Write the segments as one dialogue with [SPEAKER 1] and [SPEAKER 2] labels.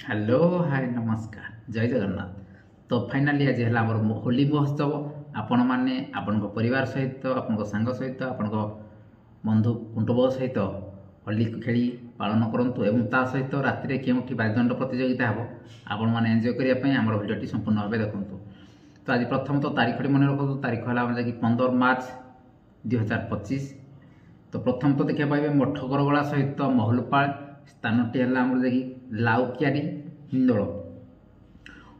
[SPEAKER 1] Hello hi नमस्कार जय जगन्नाथ। तो फाइनाली आज है होली महोत्सव। आपण मैंने आपण परिवार सहित आपण सांग सहित आपण बंधु कुटुंब सहित होली खेली पालन करूँ एवं ता सहित राति के बाजदंड प्रतियोगिता हे आपण मैंने एंजॉय करने आम भिडियो संपूर्ण भाव देखूँ। तो आज प्रथम तो तारीख मन रखु तारीख है कि 15 मार्च 2025। तो प्रथम तो देखा पाइबे मठगरगला सहित महलुपाल स्थानटी है देखी लाउकियारी हिंदोल।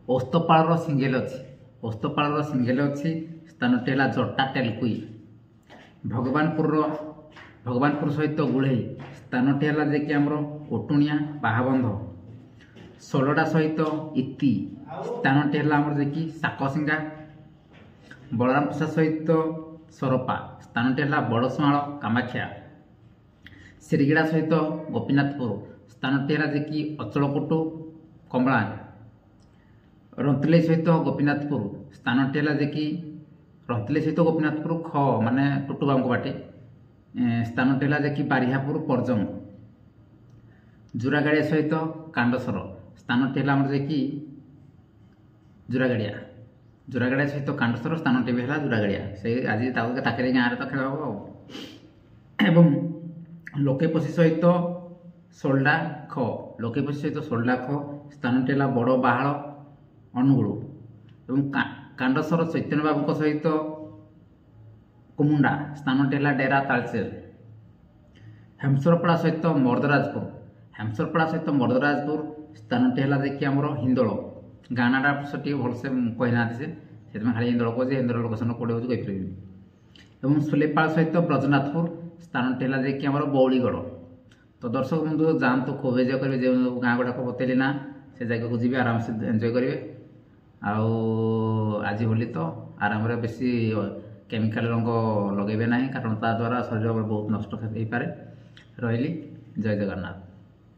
[SPEAKER 1] ओस्तपाल सिंगेल अच्छी ओस्तपाल सिंगेल अच्छी स्थानटी है जटा तेलकुई। भगवानपुर सहित गुड़े स्थानटी है देखिए आमर ओटुणिया बाहाबंध। सोलडा सहित इति स्थानटी है आमर देखिए साकसिंगा। बलराम प्रसाद सहित सरपा स्थानटी है बड़सुआल कामाख्या। सिरिगड़ा सहित गोपीनाथपुर स्थानटी है देखिए अचलकोटु कमला। रंतले सहित गोपीनाथपुर स्थानटी है देखिए रंतले सहित गोपीनाथपुर ख माने टुटुबांग बाटे स्थानटी है देखिए बारिहापुर परजंग। जुरागाड़िया सहित कांडसर स्थानटी है देखिए जुरागाड़िया सहित कांडसर स्थानटी भी है जुरागाड़िया से आज ताकि गाँव तो खेल हम। लोकेपसी सहित सोल्डा ख लोकेपसी सहित सोल्डा ख स्थानटी है बड़ बाहाल अनुगुल। एवं कांडसर चैतन्य बाबू सहित कुमुंडा स्थानटी है डेरा तालचेर। हेमसरपड़ा सहित मर्दराजपुर स्थानटी है देखिए आमर हिंदोल। गानाटा से भलसे कहना से खाली हिंदोल कहे हिंदोल लोकेशन कौटे हो कहीपर। एवं सुलेपाल सहित ब्रजनाथपुर स्थानटी है देखिए आमर बौलीगढ़। तो दर्शक बंधु जातु खूब एंजय करेंगे जो गाँ गुड़ाक बतैली ना से जगह को जी आराम से एंजय करेंगे। आज होली तो आराम बेसी केमिकल रंग लगे ना कारण ता द्वारा शरीर बहुत नष्ट हो पारे। रही जय जगन्नाथ।